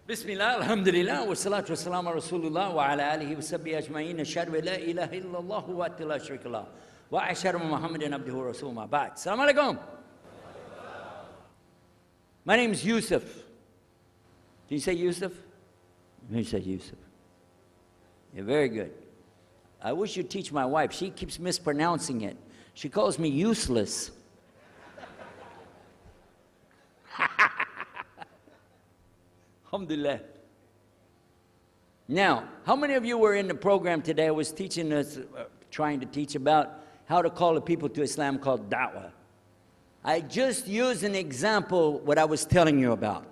Bismillah, alhamdulillah, wa salatu wa salam ala rasulullah wa ala alihi wa sahbihi ajma'in, ashhadu an la ilaha illallah wa la sharika lah, wa ashhadu Muhammadan abduhu wa rasuluhu ma ba'd. Assalamu alaikum. My name is Yusuf. Can you say Yusuf? You say Yusuf. Yeah, very good. I wish you'd teach my wife. She keeps mispronouncing it. She calls me useless. Alhamdulillah. Now, how many of you were in the program today? I was teaching us, trying to teach about how to call the people to Islam called da'wah. I just used an example what I was telling you about.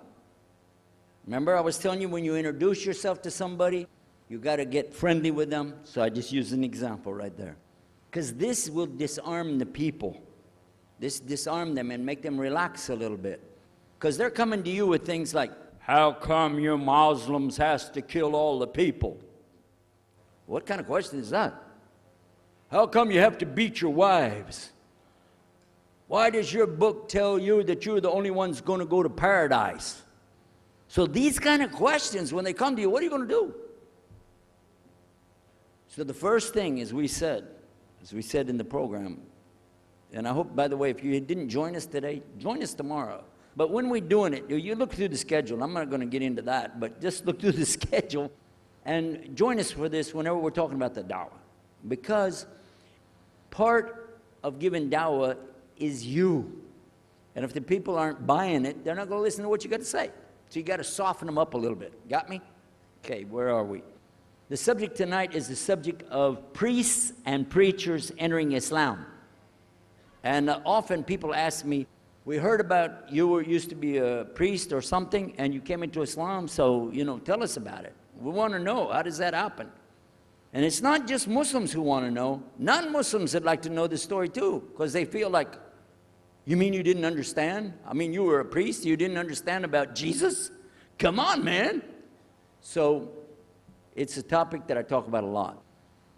Remember I was telling you when you introduce yourself to somebody, you got to get friendly with them. So I just used an example right there. Because this will disarm the people. This disarm them and make them relax a little bit. Because they're coming to you with things like, how come you Muslims has to kill all the people? What kind of question is that? How come you have to beat your wives? Why does your book tell you that you're the only ones going to go to paradise? So these kind of questions, when they come to you, what are you going to do? So the first thing, as we said in the program, and I hope, by the way, if you didn't join us today, join us tomorrow. But when we're doing it, you look through the schedule. I'm not going to get into that, but just look through the schedule and join us for this whenever we're talking about the da'wah. Because part of giving da'wah is you. And if the people aren't buying it, they're not going to listen to what you got to say. So you got to soften them up a little bit. Got me? Okay, where are we? The subject tonight is the subject of priests and preachers entering Islam. And often people ask me, we heard about you used to be a priest or something, and you came into Islam, so, tell us about it. We want to know, how does that happen? And it's not just Muslims who want to know. Non-Muslims would like to know the story too, because they feel like, you mean you didn't understand? I mean, you were a priest, you didn't understand about Jesus? Come on, man. So it's a topic that I talk about a lot.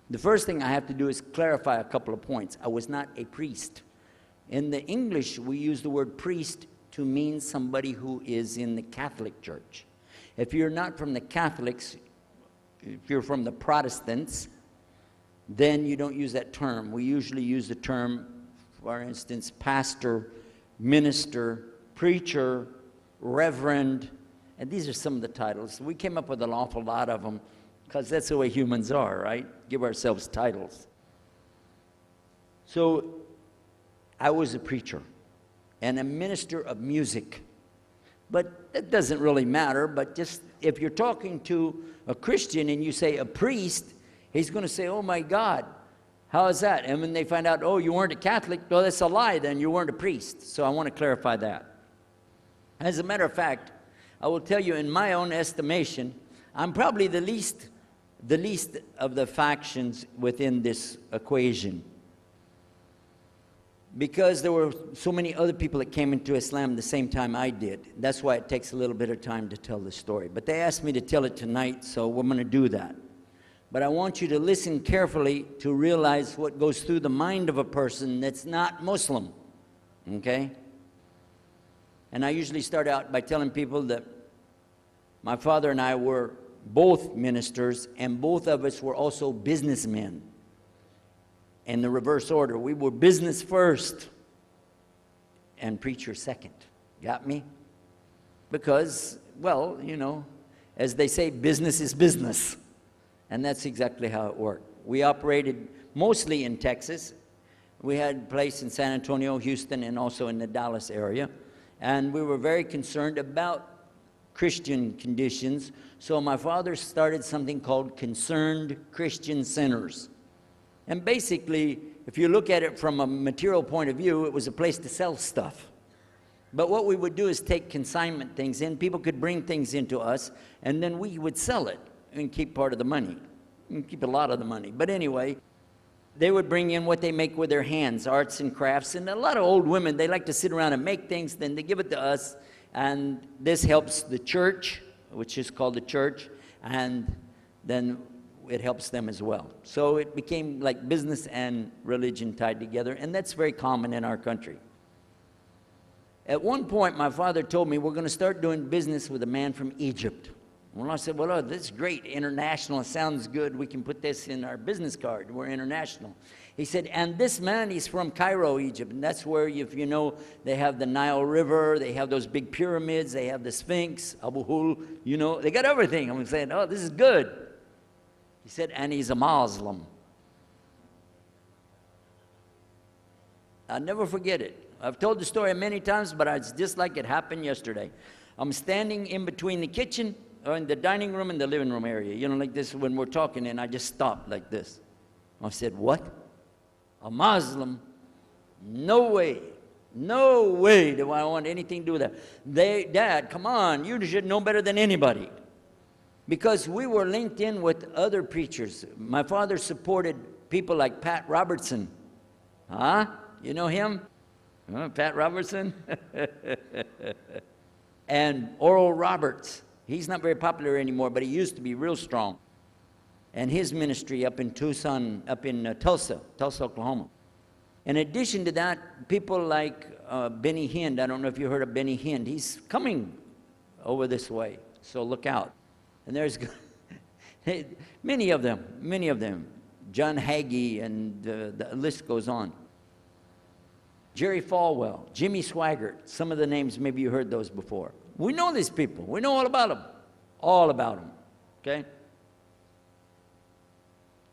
The first thing I have to do is clarify a couple of points. I was not a priest. In the English, we use the word priest to mean somebody who is in the Catholic Church. If you're not from the Catholics, if you're from the Protestants, then you don't use that term. We usually use the term, for instance, pastor, minister, preacher, reverend, and these are some of the titles. We came up with an awful lot of them because that's the way humans are, right? Give ourselves titles. So I was a preacher and a minister of music. But that doesn't really matter, but just if you're talking to a Christian and you say a priest, he's going to say, oh my God, how is that? And when they find out, oh, you weren't a Catholic, well, that's a lie, then you weren't a priest. So I want to clarify that. As a matter of fact, I will tell you, in my own estimation, I'm probably the least of the factions within this equation. Because there were so many other people that came into Islam the same time I did. That's why it takes a little bit of time to tell the story. But they asked me to tell it tonight, so we're going to do that. But I want you to listen carefully to realize what goes through the mind of a person that's not Muslim, okay? And I usually start out by telling people that my father and I were both ministers, and both of us were also businessmen. In the reverse order, we were business first and preacher second. Got me? Because, well, as they say, business is business. And that's exactly how it worked. We operated mostly in Texas. We had a place in San Antonio, Houston, and also in the Dallas area. And we were very concerned about Christian conditions. So my father started something called Concerned Christian Centers. And basically, if you look at it from a material point of view, it was a place to sell stuff. But what we would do is take consignment things in. People could bring things into us, and then we would sell it and keep part of the money. And keep a lot of the money. But anyway, they would bring in what they make with their hands, arts and crafts. And a lot of old women, they like to sit around and make things, then they give it to us. And this helps the church, which is called the church, and then it helps them as well. So it became like business and religion tied together, and that's very common in our country. At one point, my father told me, we're going to start doing business with a man from Egypt. Well, I said, well, oh, this is great, international, it sounds good, we can put this in our business card, we're international. He said, and this man, he's from Cairo, Egypt, and that's where, if you know, they have the Nile River, they have those big pyramids, they have the Sphinx, Abu Hul, you know, they got everything. I'm saying, oh, this is good. He said, and he's a Muslim. I'll never forget it. I've told the story many times, but it's just like it happened yesterday. I'm standing in between the kitchen, or in the dining room and the living room area, you know, like this when we're talking, and I just stopped like this. I said, what? A Muslim? No way. No way do I want anything to do with that. Dad, come on, you should know better than anybody. Because we were linked in with other preachers. My father supported people like Pat Robertson. Huh? You know him? Pat Robertson? And Oral Roberts. He's not very popular anymore, but he used to be real strong. And his ministry up in Tucson, up in Tulsa, Oklahoma. In addition to that, people like Benny Hinn. I don't know if you heard of Benny Hinn. He's coming over this way, so look out. And there's many of them. John Hagee, and the list goes on. Jerry Falwell, Jimmy Swaggart, some of the names, maybe you heard those before. We know these people. We know all about them, okay?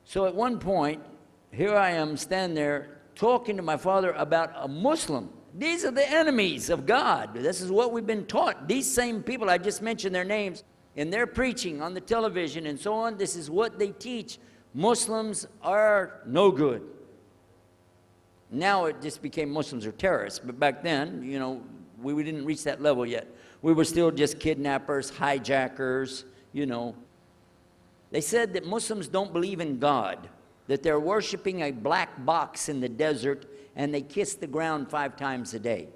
So at one point, here I am standing there talking to my father about a Muslim. These are the enemies of God. This is what we've been taught. These same people, I just mentioned their names, in their preaching on the television and so on, this is what they teach. Muslims are no good. Now it just became Muslims are terrorists, but back then, you know, we didn't reach that level yet. We were still just kidnappers, hijackers, you know. They said that Muslims don't believe in God, that they're worshiping a black box in the desert, and they kiss the ground 5 times a day.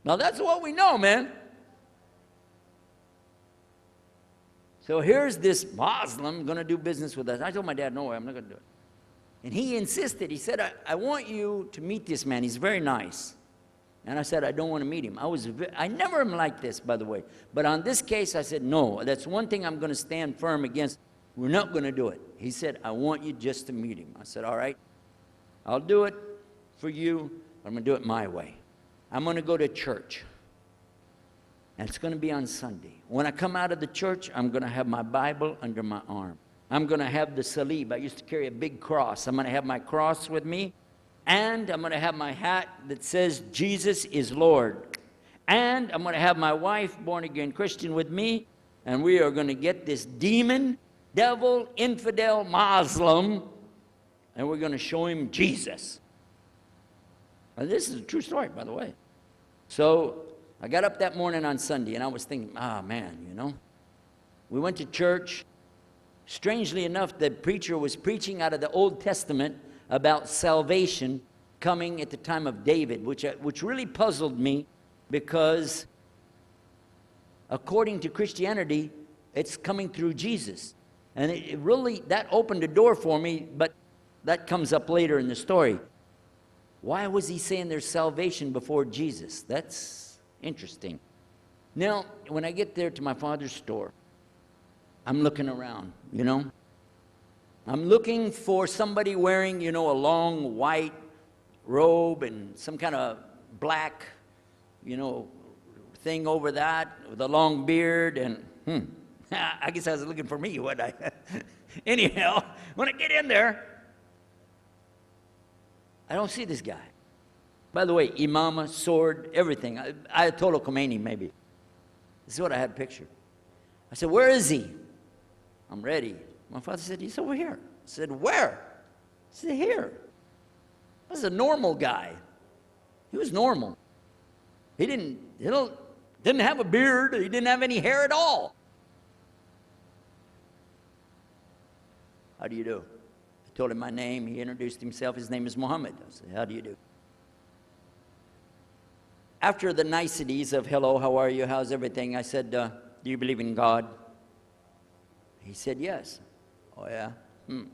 Now that's what we know, man. So here's this Muslim going to do business with us. I told my dad, no way, I'm not going to do it. And he insisted. He said, I want you to meet this man. He's very nice. And I said, I don't want to meet him. I never am like this, by the way. But on this case, I said, no, that's one thing I'm going to stand firm against. We're not going to do it. He said, I want you just to meet him. I said, all right, I'll do it for you, but I'm going to do it my way. I'm going to go to church. And it's going to be on Sunday. When I come out of the church, I'm going to have my Bible under my arm. I'm going to have the salib. I used to carry a big cross. I'm going to have my cross with me. And I'm going to have my hat that says, Jesus is Lord. And I'm going to have my wife, born-again Christian, with me. And we are going to get this demon, devil, infidel, Muslim, and we're going to show him Jesus. Now, this is a true story, by the way. So I got up that morning on Sunday, and I was thinking, man, you know. We went to church. Strangely enough, the preacher was preaching out of the Old Testament about salvation coming at the time of David, which really puzzled me, because according to Christianity, it's coming through Jesus. And it really, that opened the door for me, but that comes up later in the story. Why was he saying there's salvation before Jesus? That's interesting. Now, when I get there to my father's store, I'm looking around, you know. I'm looking for somebody wearing, you know, a long white robe and some kind of black, you know, thing over that with a long beard, and I guess I was looking for me, wasn't I? Anyhow, when I get in there, I don't see this guy. By the way, imama, sword, everything. Ayatollah Khomeini, maybe. This is what I had pictured. I said, where is he? I'm ready. My father said, he's over here. I said, where? He said, here. I was a normal guy. He was normal. He didn't have a beard. He didn't have any hair at all. How do you do? I told him my name. He introduced himself. His name is Muhammad. I said, how do you do? After the niceties of hello, how are you, how's everything, I said, do you believe in God? He said, yes. Oh, yeah?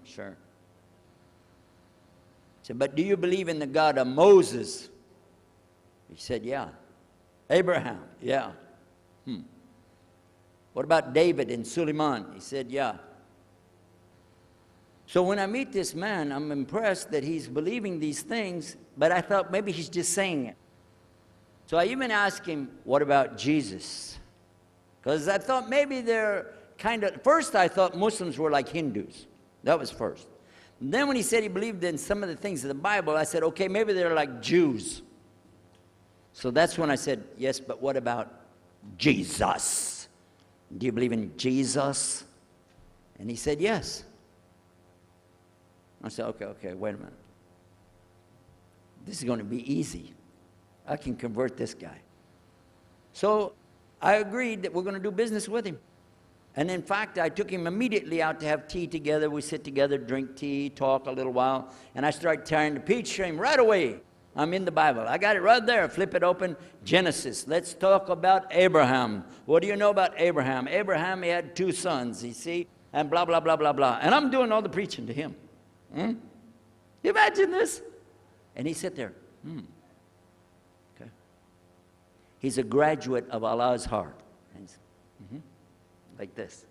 Sure. I said, but do you believe in the God of Moses? He said, yeah. Abraham? Yeah. What about David and Suleiman? He said, yeah. So when I meet this man, I'm impressed that he's believing these things, but I thought maybe he's just saying it. So I even asked him, what about Jesus? Because I thought maybe they're first I thought Muslims were like Hindus. That was first. And then when he said he believed in some of the things of the Bible, I said, okay, maybe they're like Jews. So that's when I said, yes, but what about Jesus? Do you believe in Jesus? And he said, yes. I said, okay, wait a minute. This is going to be easy. I can convert this guy. So I agreed that we're going to do business with him. And in fact, I took him immediately out to have tea together. We sit together, drink tea, talk a little while. And I started tearing the peach stream right away. I'm in the Bible. I got it right there. Flip it open. Genesis. Let's talk about Abraham. What do you know about Abraham? Abraham, he had 2 sons, you see, and blah, blah, blah, blah, blah. And I'm doing all the preaching to him. You imagine this? And he sat there. Okay. He's a graduate of Allah's heart. And he's, like this.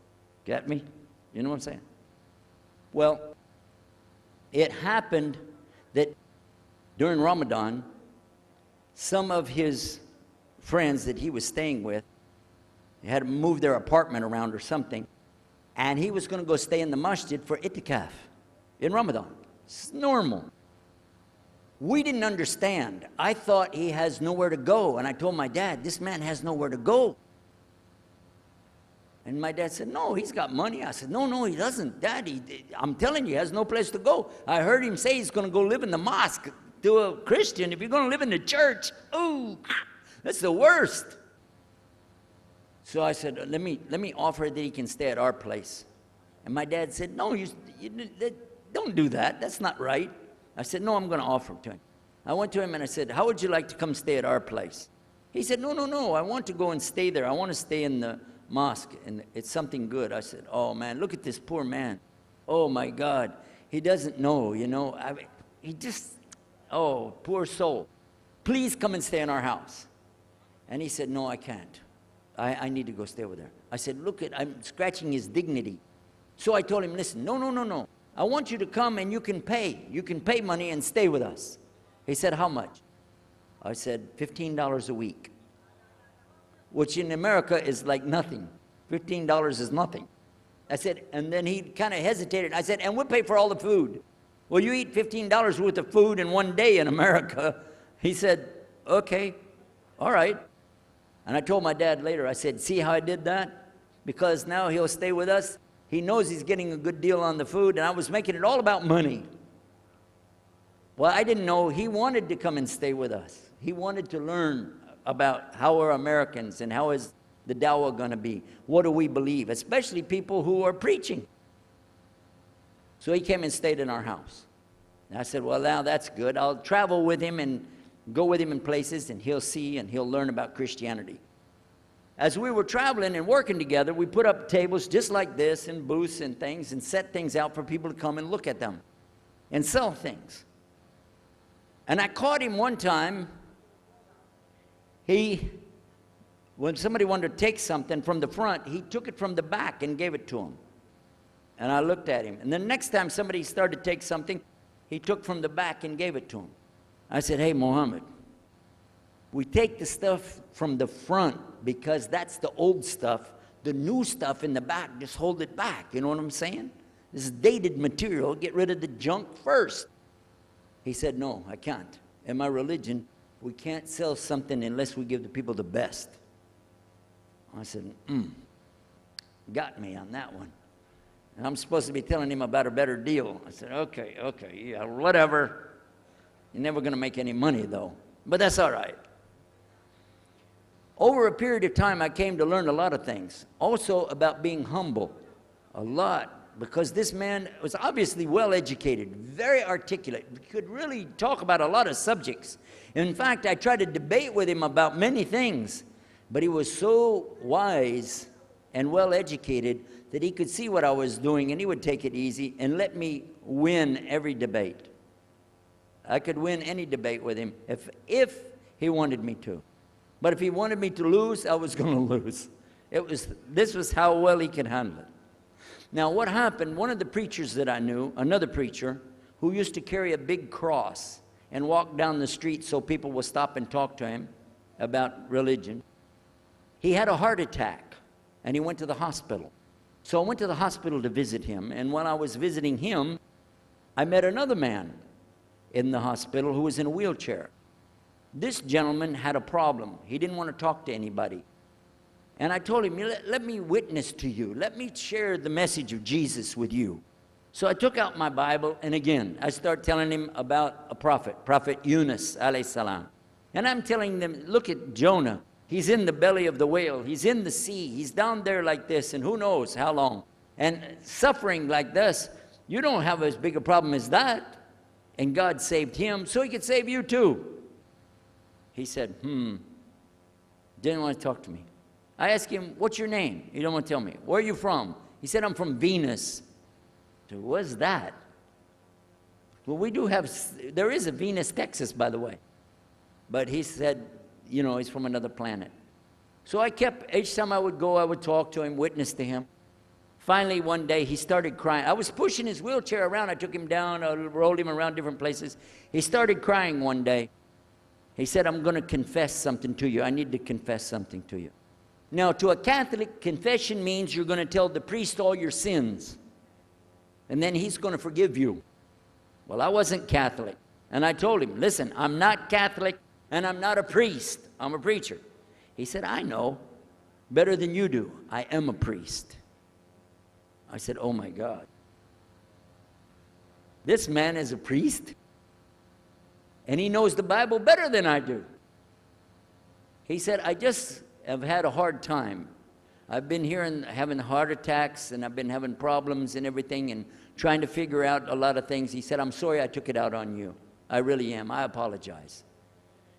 Get me? You know what I'm saying? Well, it happened that during Ramadan, some of his friends that he was staying with, they had to move their apartment around or something, and he was going to go stay in the masjid for itikaf in Ramadan. It's normal. We didn't understand. I thought he has nowhere to go, and I told my dad, this man has nowhere to go. And my dad said, no, he's got money. I said, no, he doesn't. Dad, I'm telling you, he has no place to go. I heard him say he's going to go live in the mosque. To a Christian, if you're going to live in the church, ooh, that's the worst. So I said, let me offer that he can stay at our place. And my dad said, no, you don't do that. That's not right. I said, no, I'm going to offer it to him. I went to him and I said, how would you like to come stay at our place? He said, no, I want to go and stay there. I want to stay in the mosque, and it's something good. I said, oh, man, look at this poor man. Oh, my God. He doesn't know, you know. He just... oh, poor soul. Please come and stay in our house. And he said, no, I can't. I need to go stay over there. I said, look, I'm scratching his dignity. So I told him, listen, no. I want you to come and you can pay. You can pay money and stay with us. He said, how much? I said, $15 a week, which in America is like nothing. $15 is nothing. I said, and then he kind of hesitated. I said, and we'll pay for all the food. Well, you eat $15 worth of food in one day in America. He said, okay, all right. And I told my dad later, I said, see how I did that? Because now he'll stay with us. He knows he's getting a good deal on the food, and I was making it all about money. Well, I didn't know he wanted to come and stay with us. He wanted to learn about how we're Americans and how is the dawah going to be. What do we believe? Especially people who are preaching. So he came and stayed in our house. And I said, well, now that's good. I'll travel with him and go with him in places, and he'll see and he'll learn about Christianity. As we were traveling and working together, we put up tables just like this and booths and things and set things out for people to come and look at them and sell things. And I caught him one time. When somebody wanted to take something from the front, he took it from the back and gave it to him. And I looked at him. And the next time somebody started to take something, he took from the back and gave it to him. I said, hey, Muhammad, we take the stuff from the front because that's the old stuff. The new stuff in the back, just hold it back. You know what I'm saying? This is dated material. Get rid of the junk first. He said, no, I can't. In my religion, we can't sell something unless we give the people the best. I said, got me on that one. And I'm supposed to be telling him about a better deal. I said, okay, yeah, whatever. You're never going to make any money, though. But that's all right. Over a period of time, I came to learn a lot of things. Also about being humble, a lot, because this man was obviously well-educated, very articulate, could really talk about a lot of subjects. In fact, I tried to debate with him about many things, but he was so wise and well-educated that he could see what I was doing, and he would take it easy and let me win every debate. I could win any debate with him if he wanted me to. But if he wanted me to lose, I was going to lose. This was how well he could handle it. Now, what happened, one of the preachers that I knew, another preacher, who used to carry a big cross and walk down the street so people would stop and talk to him about religion, he had a heart attack, and he went to the hospital. So I went to the hospital to visit him, and while I was visiting him, I met another man in the hospital who was in a wheelchair. This gentleman had a problem. He didn't want to talk to anybody. And I told him, let me witness to you. Let me share the message of Jesus with you. So I took out my Bible, and again, I started telling him about a prophet, Prophet Yunus, alayhi salam. And I'm telling them, look at Jonah. He's in the belly of the whale. He's in the sea. He's down there like this, and who knows how long. And suffering like this, you don't have as big a problem as that. And God saved him, so he could save you too. He said, didn't want to talk to me. I asked him, what's your name? He don't want to tell me. Where are you from? He said, I'm from Venus. I said, what's that? Well, there is a Venus, Texas, by the way. But he said, he's from another planet. So each time I would go, I would talk to him, witness to him. Finally, one day, he started crying. I was pushing his wheelchair around. I took him down, I rolled him around different places. He started crying one day. He said, I'm going to confess something to you. I need to confess something to you. Now, to a Catholic, confession means you're going to tell the priest all your sins, and then he's going to forgive you. Well, I wasn't Catholic, and I told him, listen, I'm not Catholic, and I'm not a priest. I'm a preacher. He said, I know better than you do. I am a priest. I said, oh my God. This man is a priest, and he knows the Bible better than I do. He said, I just have had a hard time. I've been here and having heart attacks, and I've been having problems and everything, and trying to figure out a lot of things. He said, I'm sorry I took it out on you. I really am. I apologize.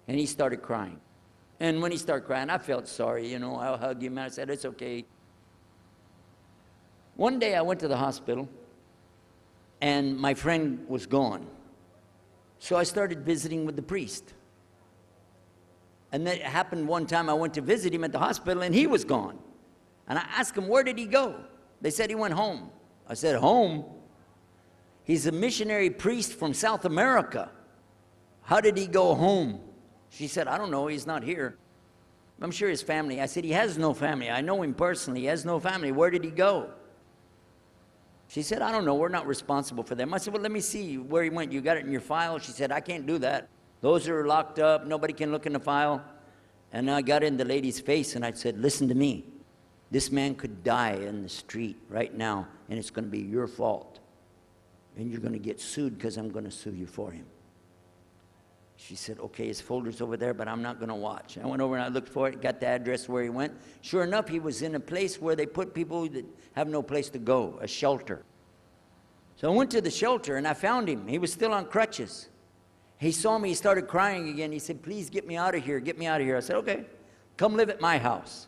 And he started crying. And when he started crying, I felt sorry, I hugged him, and I said, it's okay. One day I went to the hospital, and my friend was gone. So I started visiting with the priest. And that happened one time. I went to visit him at the hospital, and he was gone. And I asked him, where did he go? They said he went home. I said, home? He's a missionary priest from South America. How did he go home? She said, I don't know. He's not here. I'm sure his family. I said, he has no family. I know him personally. He has no family. Where did he go? She said, I don't know. We're not responsible for them. I said, well, let me see where he went. You got it in your file? She said, I can't do that. Those are locked up. Nobody can look in the file. And I got in the lady's face, and I said, listen to me. This man could die in the street right now, and it's going to be your fault. And you're going to get sued because I'm going to sue you for him. She said, okay, his folder's over there, but I'm not going to watch. I went over and I looked for it, got the address where he went. Sure enough, he was in a place where they put people that have no place to go, a shelter. So I went to the shelter, and I found him. He was still on crutches. He saw me. He started crying again. He said, please get me out of here. Get me out of here. I said, okay, come live at my house.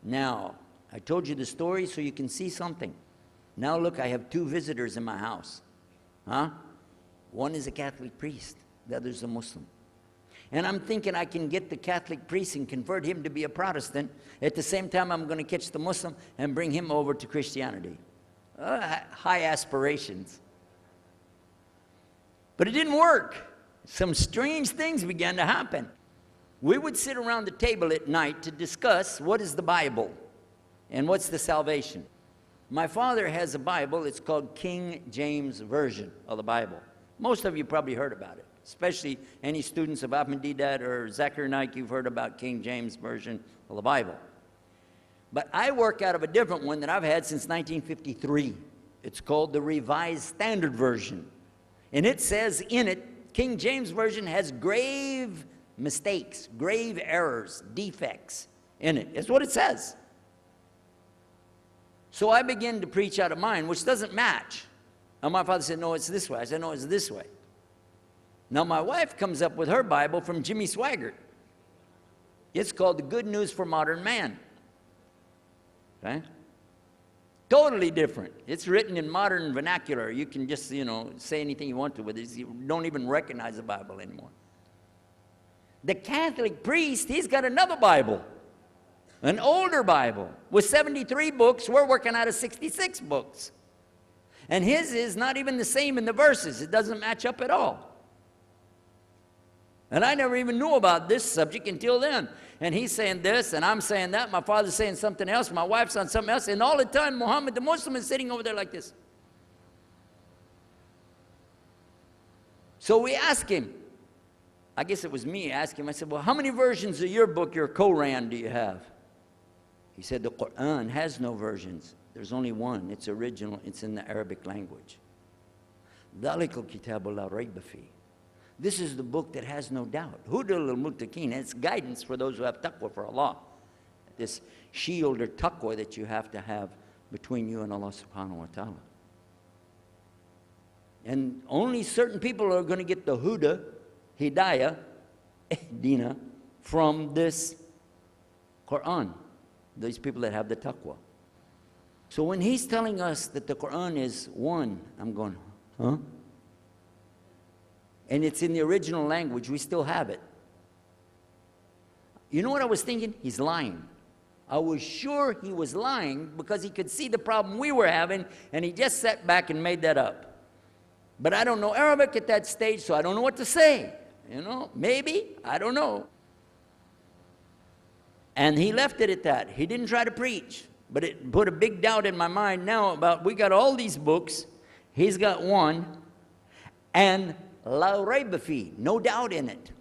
Now, I told you the story so you can see something. Now look, I have 2 visitors in my house. One is a Catholic priest. The other is a Muslim. And I'm thinking I can get the Catholic priest and convert him to be a Protestant. At the same time, I'm going to catch the Muslim and bring him over to Christianity. High aspirations. But it didn't work. Some strange things began to happen. We would sit around the table at night to discuss what is the Bible and what's the salvation. My father has a Bible. It's called King James Version of the Bible. Most of you probably heard about it, especially any students of Ahmadiyyat or Zakir Naik. You've heard about King James Version of the Bible. But I work out of a different one that I've had since 1953. It's called the Revised Standard Version. And it says in it, King James Version has grave mistakes, grave errors, defects in it. That's what it says. So I began to preach out of mine, which doesn't match. And my father said, no, it's this way. I said, no, it's this way. Now my wife comes up with her Bible from Jimmy Swaggart. It's called The Good News for Modern Man. Okay? Totally different. It's written in modern vernacular. You can just, say anything you want to with it. You don't even recognize the Bible anymore. The Catholic priest, he's got another Bible, an older Bible with 73 books. We're working out of 66 books. And his is not even the same in the verses. It doesn't match up at all. And I never even knew about this subject until then. And he's saying this, and I'm saying that. My father's saying something else. My wife's on something else. And all the time, Muhammad, the Muslim, is sitting over there like this. So we asked him. I guess it was me asking him. I said, well, how many versions of your book, your Quran, do you have? He said, the Quran has no versions. There's only one. It's original. It's in the Arabic language. ذَلِكَ الْكِتَابُ لَا رَيْبَ فِيهِ. This is the book that has no doubt. Huda lil-muttaqin. It's guidance for those who have taqwa for Allah. This shield or taqwa that you have to have between you and Allah subhanahu wa ta'ala. And only certain people are going to get the Huda, Hidayah, Dina, from this Quran. These people that have the taqwa. So when he's telling us that the Quran is one, I'm going, huh? And it's in the original language, we still have it. You know what I was thinking? He's lying. I was sure he was lying because he could see the problem we were having, and he just sat back and made that up. But I don't know Arabic at that stage, so I don't know what to say. Maybe, I don't know. And he left it at that. He didn't try to preach, but it put a big doubt in my mind now about, we got all these books, he's got one, and La rayba fi, no doubt in it.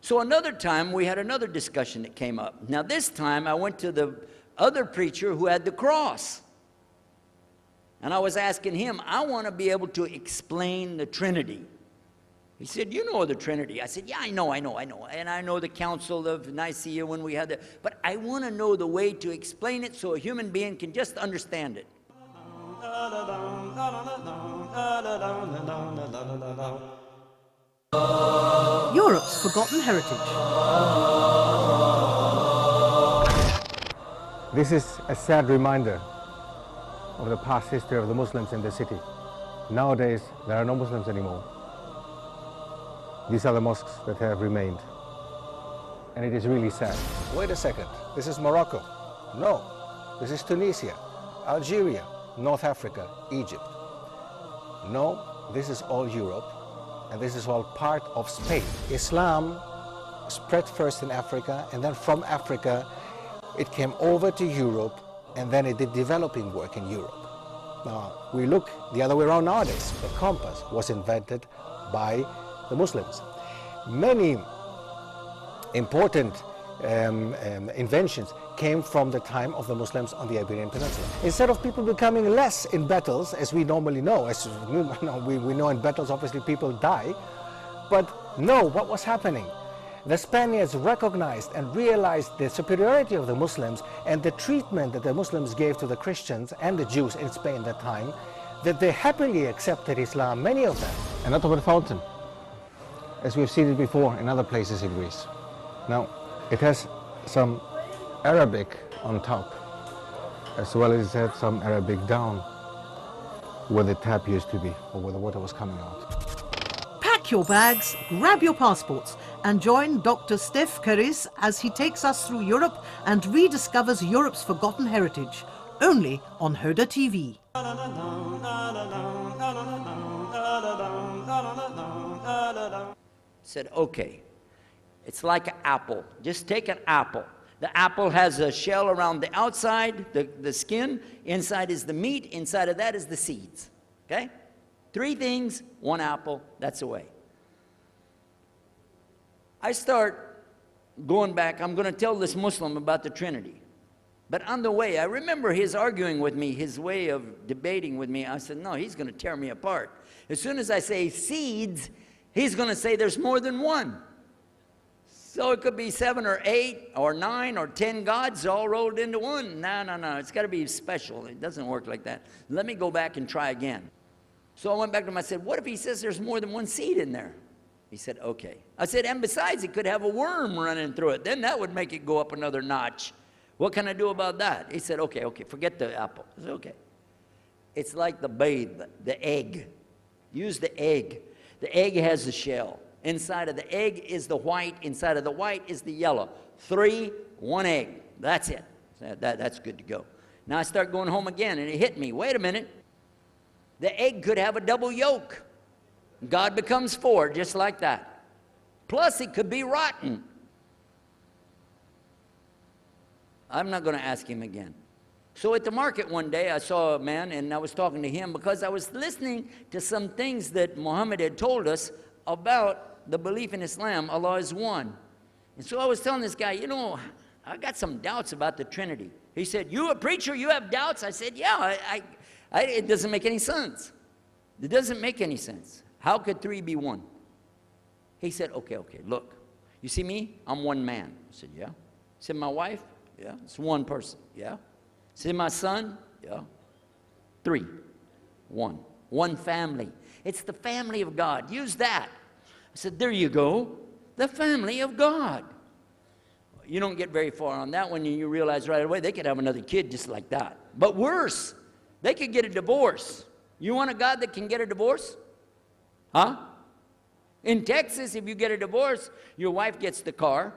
So another time, we had another discussion that came up. Now this time, I went to the other preacher who had the cross. And I was asking him, I want to be able to explain the Trinity. He said, you know the Trinity. I said, yeah, I know. And I know the Council of Nicaea when we had that. But I want to know the way to explain it so a human being can just understand it. Europe's forgotten heritage. This is a sad reminder of the past history of the Muslims in the city. Nowadays, there are no Muslims anymore. These are the mosques that have remained. And it is really sad. Wait a second, this is Morocco. No, this is Tunisia, Algeria, North Africa, Egypt. No, this is all Europe, and this is all part of Spain. Islam spread first in Africa, and then from Africa, it came over to Europe, and then it did developing work in Europe. Now, we look the other way around nowadays. The compass was invented by the Muslims. Many important inventions came from the time of the Muslims on the Iberian Peninsula. Instead of people becoming less in battles, as we normally know, we know in battles obviously people die, but no, what was happening? The Spaniards recognized and realized the superiority of the Muslims and the treatment that the Muslims gave to the Christians and the Jews in Spain at that time, that they happily accepted Islam, many of them. And not over the fountain, as we've seen it before in other places in Greece. Now, it has some Arabic on top, as well as it had some Arabic down, where the tap used to be, or where the water was coming out. Pack your bags, grab your passports, and join Dr. Steph Keris as he takes us through Europe and rediscovers Europe's forgotten heritage, only on Huda TV. Said, okay, it's like an apple. Just take an apple. The apple has a shell around the outside, the skin. Inside is the meat. Inside of that is the seeds. Okay? 3 things, 1 apple. That's the way. I start going back. I'm going to tell this Muslim about the Trinity. But on the way, I remember his arguing with me, his way of debating with me. I said, no, he's going to tear me apart. As soon as I say seeds, He's going to say there's more than one. So it could be 7 or 8 or 9 or 10 gods all rolled into one. No, no, no. It's got to be special. It doesn't work like that. Let me go back and try again. So I went back to him. I said, what if he says there's more than one seed in there? He said, okay. I said, and besides, it could have a worm running through it. Then that would make it go up another notch. What can I do about that? He said, okay, forget the apple. I said, okay. It's like the babe, the egg. Use the egg. The egg has a shell. Inside of the egg is the white. Inside of the white is the yellow. 3, 1 egg. That's it. That's good to go. Now I start going home again, and it hit me. Wait a minute. The egg could have a double yolk. God becomes 4, just like that. Plus, it could be rotten. I'm not going to ask him again. So at the market one day, I saw a man, and I was talking to him because I was listening to some things that Muhammad had told us about the belief in Islam, Allah is one. And so I was telling this guy, you know, I got some doubts about the Trinity. He said, you a preacher, you have doubts? I said, yeah, it doesn't make any sense. It doesn't make any sense. How could 3 be 1? He said, okay, look. You see me? I'm one man. I said, yeah. He said, my wife? Yeah. It's one person. Yeah. He said, my son? Yeah. 3. 1. One family. It's the family of God. Use that. I said, there you go. The family of God. You don't get very far on that one, and you realize right away they could have another kid just like that. But worse, they could get a divorce. You want a God that can get a divorce? Huh? In Texas, if you get a divorce, your wife gets the cars,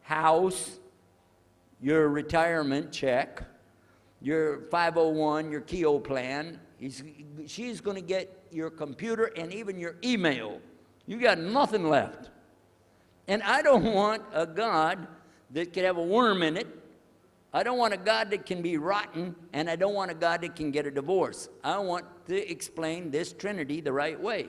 house, your retirement check, your 501, your Keogh plan. She's going to get your computer and even your email. You got nothing left. And I don't want a God that could have a worm in it. I don't want a God that can be rotten, and I don't want a God that can get a divorce. I want to explain this Trinity the right way.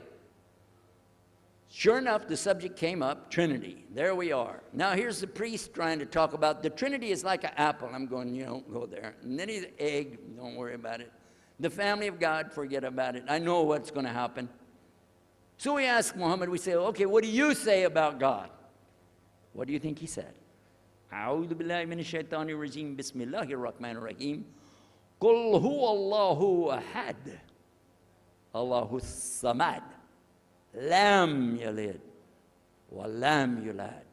Sure enough, the subject came up, Trinity. There we are. Now here's the priest trying to talk about the Trinity is like an apple. I'm going, you don't go there. And then he's an egg, don't worry about it. The family of God, forget about it. I know what's going to happen. So we ask Muhammad, we say, okay, what do you say about God? What do you think he said? أعوذ بالله من الشيطان الرجيم بسم الله الرحمن الرحيم قل هو الله أحد الله الصمد لم يلد ولم يولد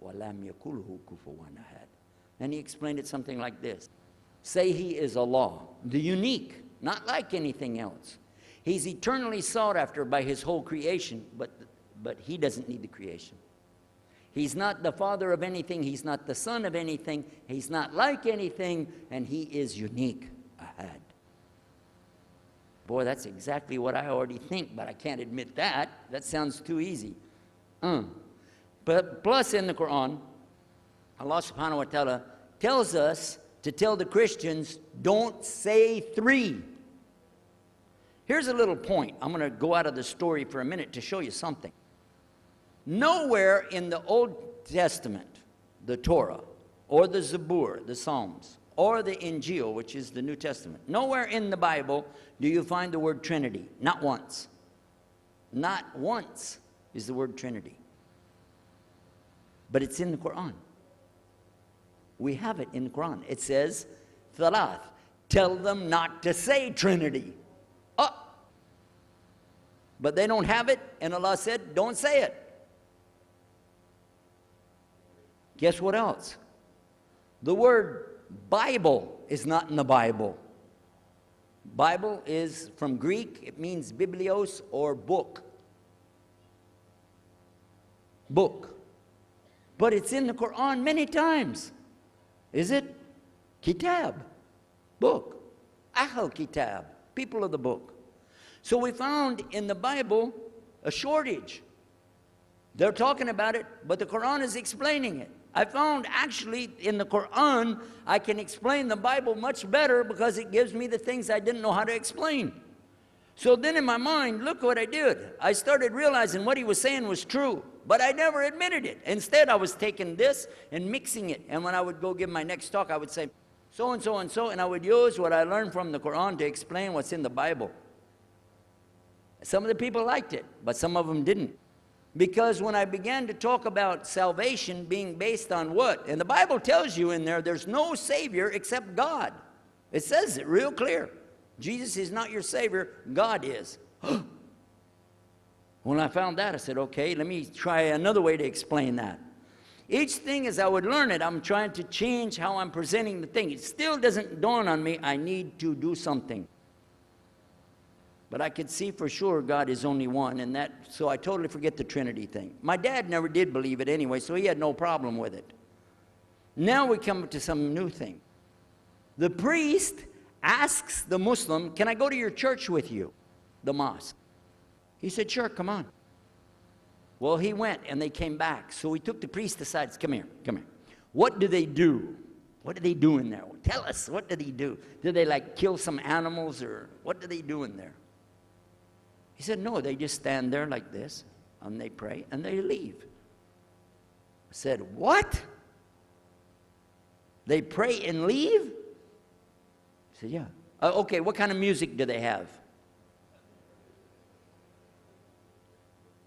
ولم يكن له كفوا أحد. And he explained it something like this. Say he is Allah, the unique, not like anything else. He's eternally sought after by his whole creation, but he doesn't need the creation. He's not the father of anything. He's not the son of anything. He's not like anything, and he is unique. Ahad. Boy, that's exactly what I already think, but I can't admit that. That sounds too easy. But plus in the Quran, Allah subhanahu wa ta'ala tells us to tell the Christians, don't say 3. Here's a little point. I'm going to go out of the story for a minute to show you something. Nowhere in the Old Testament, the Torah, or the Zabur, the Psalms, or the Injil, which is the New Testament, nowhere in the Bible do you find the word Trinity. Not once. Not once is the word Trinity. But it's in the Quran. We have it in the Quran. It says, Thalath, tell them not to say Trinity. But they don't have it, and Allah said, don't say it. Guess what else? The word Bible is not in the Bible. Bible is from Greek. It means biblios, or book. Book. But it's in the Quran many times. Is it? Kitab. Book. Ahl Kitab. People of the book. So we found in the Bible a shortage. They're talking about it, but the Quran is explaining it. I found actually in the Quran, I can explain the Bible much better because it gives me the things I didn't know how to explain. So then in my mind, look what I did. I started realizing what he was saying was true, but I never admitted it. Instead, I was taking this and mixing it. And when I would go give my next talk, I would say, so and so and so, and I would use what I learned from the Quran to explain what's in the Bible. Some of the people liked it, but some of them didn't. Because when I began to talk about salvation being based on what? And the Bible tells you in there, there's no Savior except God. It says it real clear. Jesus is not your Savior, God is. When I found that, I said, okay, let me try another way to explain that. Each thing as I would learn it, I'm trying to change how I'm presenting the thing. It still doesn't dawn on me, I need to do something. But I could see for sure God is only one, and so I totally forget the Trinity thing. My dad never did believe it anyway, so he had no problem with it. Now we come to some new thing. The priest asks the Muslim, can I go to your church with you, the mosque? He said, sure, come on. Well, he went, and they came back. So we took the priest aside. Said, come here, come here. What do they do? What do they do in there? Tell us, what do they do? Do they like kill some animals, or what do they do in there? He said, no, they just stand there like this, and they pray, and they leave. I said, what? They pray and leave? He said, yeah. Okay, what kind of music do they have?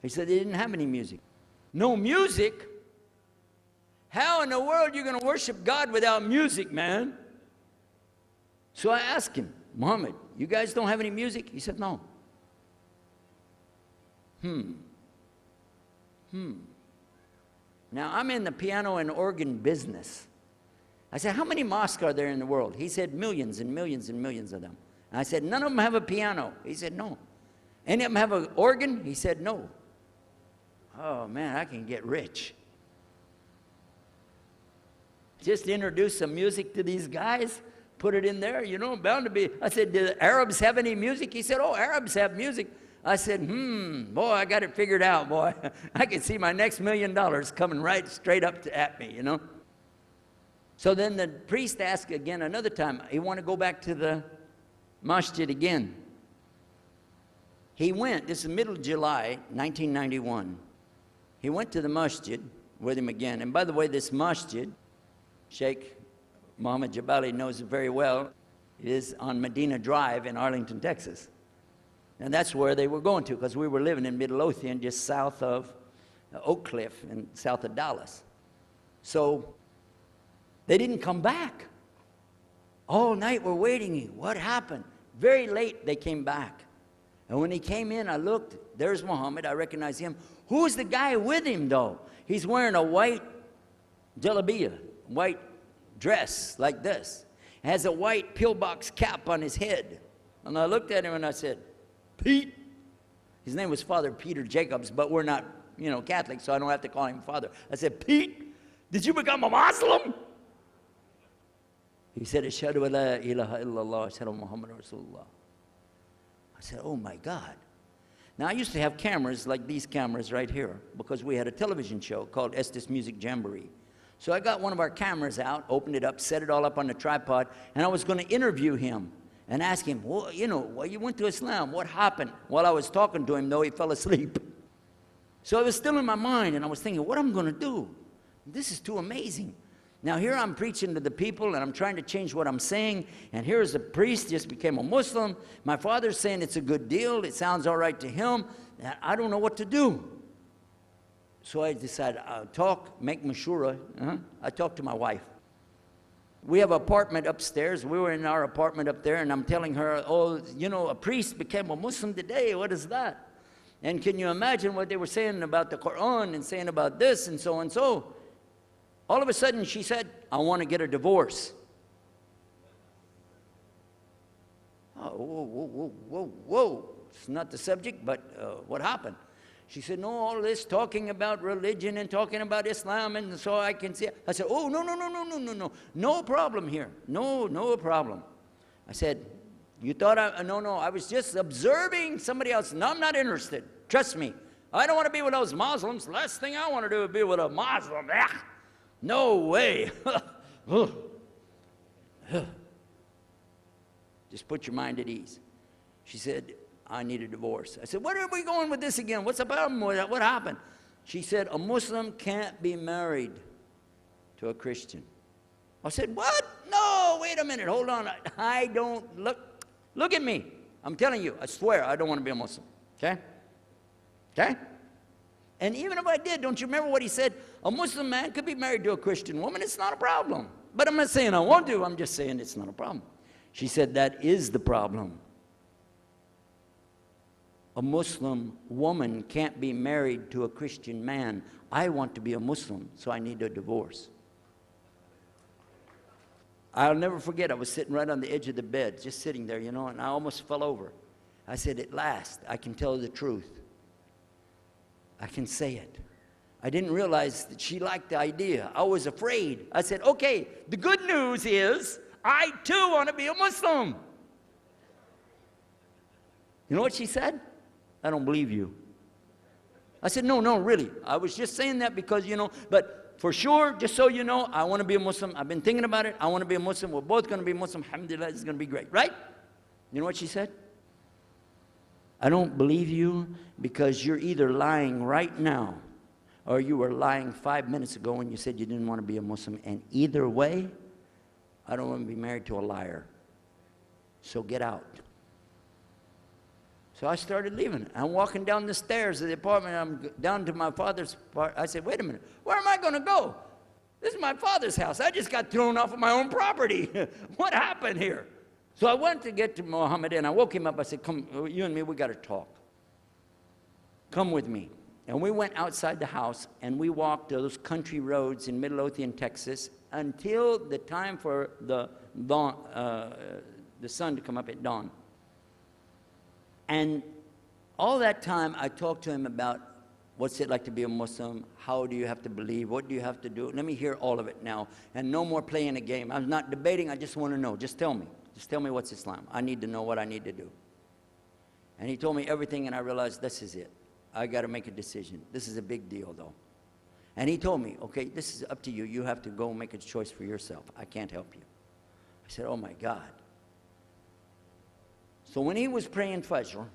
He said they didn't have any music. No music? How in the world are you going to worship God without music, man? So I asked him, Muhammad, you guys don't have any music? He said, no. Now, I'm in the piano and organ business. I said, how many mosques are there in the world? He said, millions and millions and millions of them. And I said, none of them have a piano. He said, no. Any of them have an organ? He said, no. Oh, man, I can get rich. Just introduce some music to these guys, put it in there, you know, bound to be. I said, do the Arabs have any music? He said, oh, Arabs have music. I said, boy, I got it figured out, boy. I can see my next $1 million coming right straight up at me, you know. So then the priest asked again another time, he wanted to go back to the masjid again. He went, this is middle of July, 1991. He went to the masjid with him again. And by the way, this masjid, Sheikh Muhammad Jabali knows it very well, is on Medina Drive in Arlington, Texas. And that's where they were going to, because we were living in Midlothian, just south of Oak Cliff and south of Dallas. So they didn't come back. All night we're waiting. What happened? Very late they came back. And when he came in, I looked. There's Muhammad. I recognized him. Who's the guy with him, though? He's wearing a white jalabiyah, white dress like this. Has a white pillbox cap on his head. And I looked at him and I said, Pete. His name was Father Peter Jacobs, but we're not, you know, Catholic, so I don't have to call him Father. I said, Pete, did you become a Muslim? He said, Ashhadu an la ilaha illallah, Ashhadu Muhammad Rasulullah. I said, oh my God. Now I used to have cameras like these cameras right here, because we had a television show called Estes Music Jamboree. So I got one of our cameras out, opened it up, set it all up on the tripod, and I was going to interview him and ask him, well, you know, well, you went to Islam, what happened? While I was talking to him, though, he fell asleep. So it was still in my mind, and I was thinking, what am I going to do? This is too amazing. Now here I'm preaching to the people, and I'm trying to change what I'm saying, and here's a priest, just became a Muslim. My father's saying it's a good deal, it sounds all right to him, and I don't know what to do. So I decided, I'll talk, make mashura. I talked to my wife. We have an apartment upstairs. We were in our apartment up there, and I'm telling her, oh, you know, a priest became a Muslim today. What is that? And can you imagine what they were saying about the Quran and saying about this and so and so? All of a sudden, she said, I want to get a divorce. Oh, whoa. It's not the subject, but what happened? She said, no, all this talking about religion and talking about Islam, and so I can see. I said, oh, no. No problem here. No problem. I said, you thought no, I was just observing somebody else. No, I'm not interested. Trust me. I don't want to be with those Muslims. Last thing I want to do is be with a Muslim. No way. Just put your mind at ease. She said, I need a divorce. I said, where are we going with this again? What's the problem with that? What happened? She said, a Muslim can't be married to a Christian. I said, what? No, wait a minute, hold on. I don't, look at me. I'm telling you, I swear, I don't want to be a Muslim. Okay? Okay? And even if I did, don't you remember what he said? A Muslim man could be married to a Christian woman. It's not a problem. But I'm not saying I won't do. I'm just saying it's not a problem. She said that is the problem. A Muslim woman can't be married to a Christian man. I want to be a Muslim, so I need a divorce. I'll never forget, I was sitting right on the edge of the bed, just sitting there, you know, and I almost fell over. I said, at last, I can tell the truth. I can say it. I didn't realize that she liked the idea. I was afraid. I said, okay, the good news is I too want to be a Muslim. You know what she said? I don't believe you. I said, no, really. I was just saying that because, you know, but for sure, just so you know, I want to be a Muslim. I've been thinking about it. I want to be a Muslim. We're both going to be Muslim. Alhamdulillah, this is going to be great, right? You know what she said? I don't believe you because you're either lying right now or you were lying 5 minutes ago when you said you didn't want to be a Muslim. And either way, I don't want to be married to a liar. So get out. So I started leaving. I'm walking down the stairs of the apartment. I'm down to my father's part. I said, wait a minute, where am I going to go? This is my father's house. I just got thrown off of my own property. What happened here? So I went to get to Muhammad and I woke him up. I said, come, you and me, we got to talk. Come with me. And we went outside the house and we walked those country roads in Midlothian, Texas, until the time for the dawn, the sun to come up at dawn. And all that time, I talked to him about what's it like to be a Muslim, how do you have to believe, what do you have to do. Let me hear all of it now, and no more playing a game. I'm not debating, I just want to know. Just tell me. Just tell me what's Islam. I need to know what I need to do. And he told me everything, and I realized this is it. I got to make a decision. This is a big deal, though. And he told me, okay, this is up to you. You have to go make a choice for yourself. I can't help you. I said, oh, my God. So when he was praying Fajr,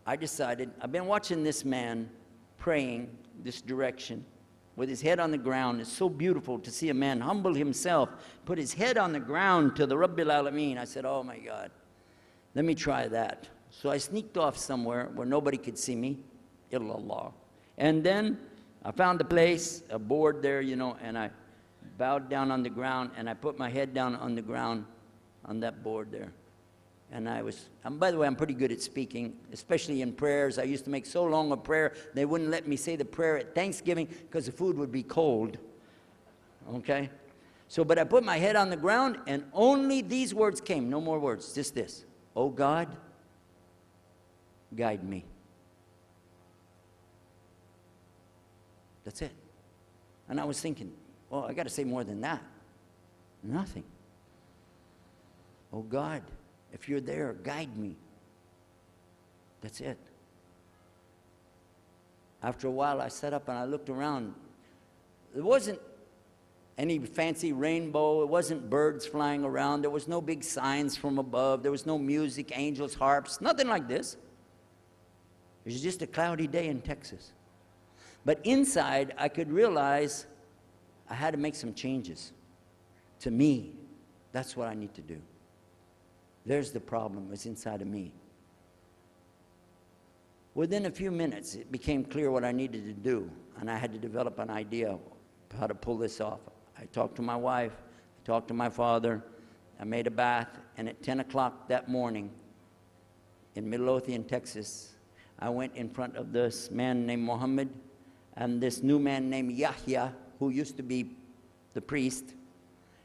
I decided, I've been watching this man praying this direction with his head on the ground. It's so beautiful to see a man humble himself, put his head on the ground to the Rabbil Alameen. I said, oh my God, let me try that. So I sneaked off somewhere where nobody could see me, illallah. And then I found a place, a board there, you know, and I bowed down on the ground and I put my head down on the ground on that board there. And by the way, I'm pretty good at speaking, especially in prayers. I used to make so long a prayer, they wouldn't let me say the prayer at Thanksgiving because the food would be cold. Okay? So, but I put my head on the ground and only these words came, no more words, just this. Oh God, guide me. That's it. And I was thinking, well, I got to say more than that. Nothing. Oh God, if you're there, guide me. That's it. After a while, I sat up and I looked around. There wasn't any fancy rainbow. It wasn't birds flying around. There was no big signs from above. There was no music, angels, harps, nothing like this. It was just a cloudy day in Texas. But inside, I could realize I had to make some changes. To me, that's what I need to do. There's the problem, it's inside of me. Within a few minutes, it became clear what I needed to do, and I had to develop an idea of how to pull this off. I talked to my wife, I talked to my father, I made a bath, and at 10 o'clock that morning in Midlothian, Texas, I went in front of this man named Muhammad and this new man named Yahya, who used to be the priest,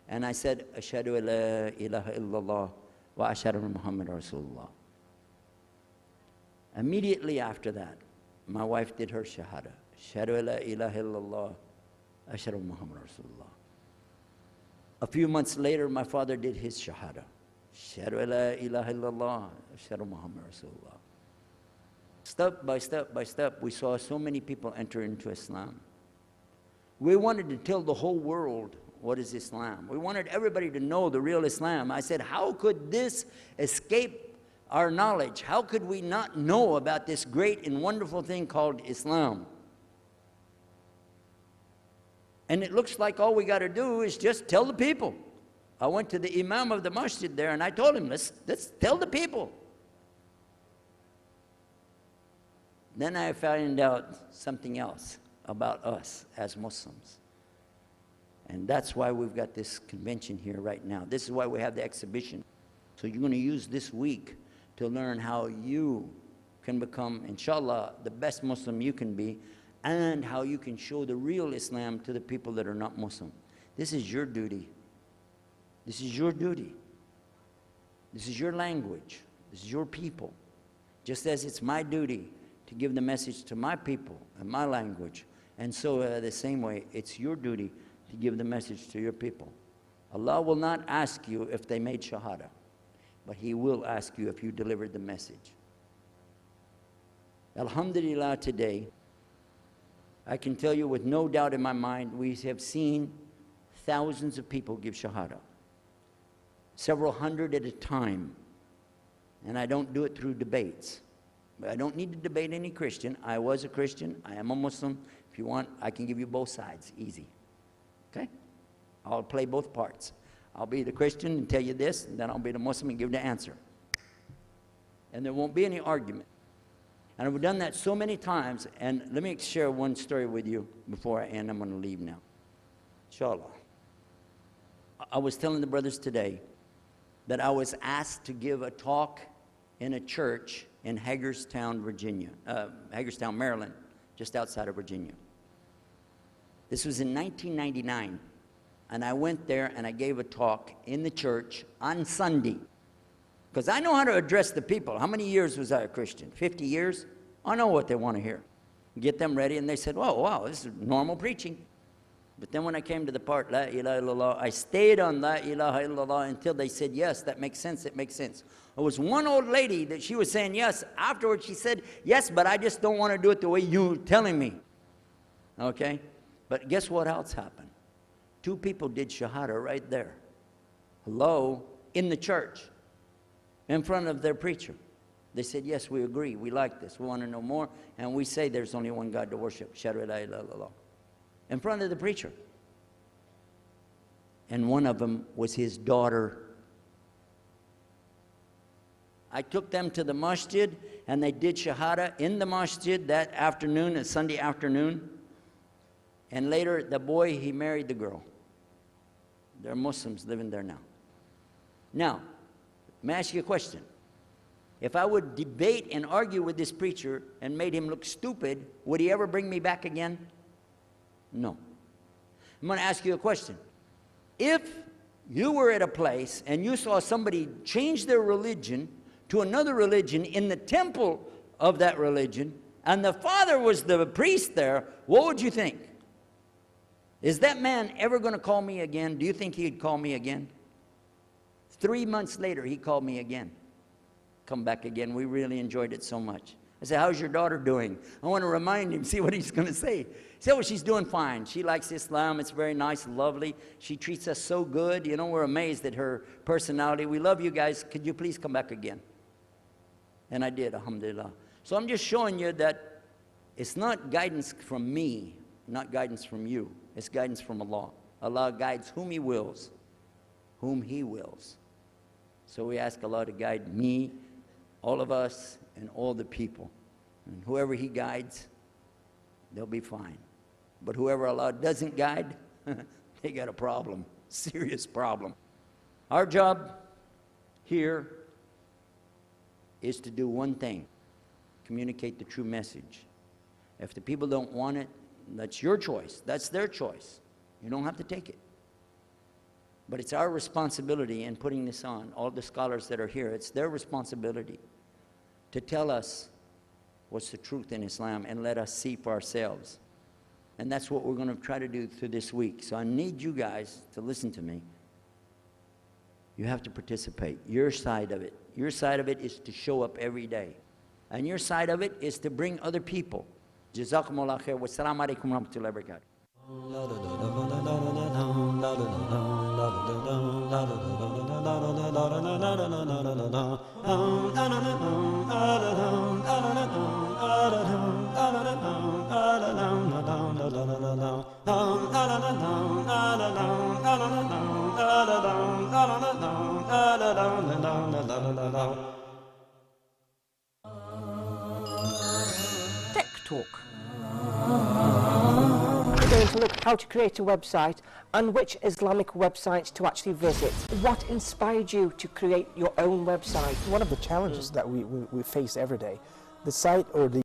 and I said, Ashhadu la ilaha illallah wa ashhadu Muhammad Rasulullah. Immediately after that, my wife did her shahada. Ashhadu la ilaha illallah, ashhadu Muhammad Rasulullah. A few months later, my father did his shahada. Ashhadu la ilaha illallah, ashhadu Muhammad Rasulullah. Step by step by step, we saw so many people enter into Islam. We wanted to tell the whole world what is Islam. We wanted everybody to know the real Islam. I said, how could this escape our knowledge? How could we not know about this great and wonderful thing called Islam? And it looks like all we got to do is just tell the people. I went to the imam of the masjid there and I told him, let's tell the people. Then I found out something else about us as Muslims. And that's why we've got this convention here right now. This is why we have the exhibition. So you're going to use this week to learn how you can become, inshallah, the best Muslim you can be, and how you can show the real Islam to the people that are not Muslim. This is your duty. This is your duty. This is your language. This is your people. Just as it's my duty to give the message to my people and my language. And so the same way, it's your duty to give the message to your people. Allah will not ask you if they made shahada, but He will ask you if you delivered the message. Alhamdulillah, today, I can tell you with no doubt in my mind, we have seen thousands of people give shahada. Several hundred at a time. And I don't do it through debates. But I don't need to debate any Christian. I was a Christian. I am a Muslim. If you want, I can give you both sides. Easy. Okay? I'll play both parts. I'll be the Christian and tell you this, and then I'll be the Muslim and give the answer. And there won't be any argument. And I've done that so many times. And let me share one story with you before I end. I'm going to leave now. Inshallah. I was telling the brothers today that I was asked to give a talk in a church in Hagerstown, Maryland, just outside of Virginia. This was in 1999, and I went there and I gave a talk in the church on Sunday, because I know how to address the people. How many years was I a Christian? 50 years? I know what they want to hear. Get them ready, and they said, "Oh, wow, this is normal preaching." But then when I came to the part, La ilaha illallah, I stayed on La ilaha illallah until they said, yes, that makes sense, it makes sense. There was one old lady that she was saying yes. Afterwards she said, yes, but I just don't want to do it the way you're telling me. Okay? But guess what else happened? 2 people did shahada right there. Hello? In the church. In front of their preacher. They said, yes, we agree, we like this, we want to know more, and we say there's only one God to worship. Shahadu la ilaha illallah. In front of the preacher. And one of them was his daughter. I took them to the masjid, and they did shahada in the masjid that afternoon, a Sunday afternoon. And later, the boy, he married the girl. They're Muslims living there now. Now, may I ask you a question? If I would debate and argue with this preacher and made him look stupid, would he ever bring me back again? No. I'm going to ask you a question. If you were at a place and you saw somebody change their religion to another religion in the temple of that religion, and the father was the priest there, what would you think? Is that man ever going to call me again? Do you think he'd call me again? 3 months later, he called me again. Come back again. We really enjoyed it so much. I said, how's your daughter doing? I want to remind him, see what he's going to say. He said, well, she's doing fine. She likes Islam. It's very nice, lovely. She treats us so good. You know, we're amazed at her personality. We love you guys. Could you please come back again? And I did, alhamdulillah. So I'm just showing you that it's not guidance from me, not guidance from you. It's guidance from Allah. Allah guides whom He wills, whom He wills. So we ask Allah to guide me, all of us, and all the people. And whoever He guides, they'll be fine. But whoever Allah doesn't guide, they got a problem, serious problem. Our job here is to do one thing, communicate the true message. If the people don't want it, that's your choice. That's their choice. You don't have to take it. But it's our responsibility in putting this on, all the scholars that are here, it's their responsibility to tell us what's the truth in Islam and let us see for ourselves. And that's what we're going to try to do through this week. So I need you guys to listen to me. You have to participate. Your side of it. Your side of it is to show up every day. And your side of it is to bring other people. Jazakumullah khair. Wassalamu alaikum wa rahmatullahi wa barakatuh. talk. We're going to look how to create a website and which Islamic websites to actually visit. What inspired you to create your own website? One of the challenges that we face every day, the site or the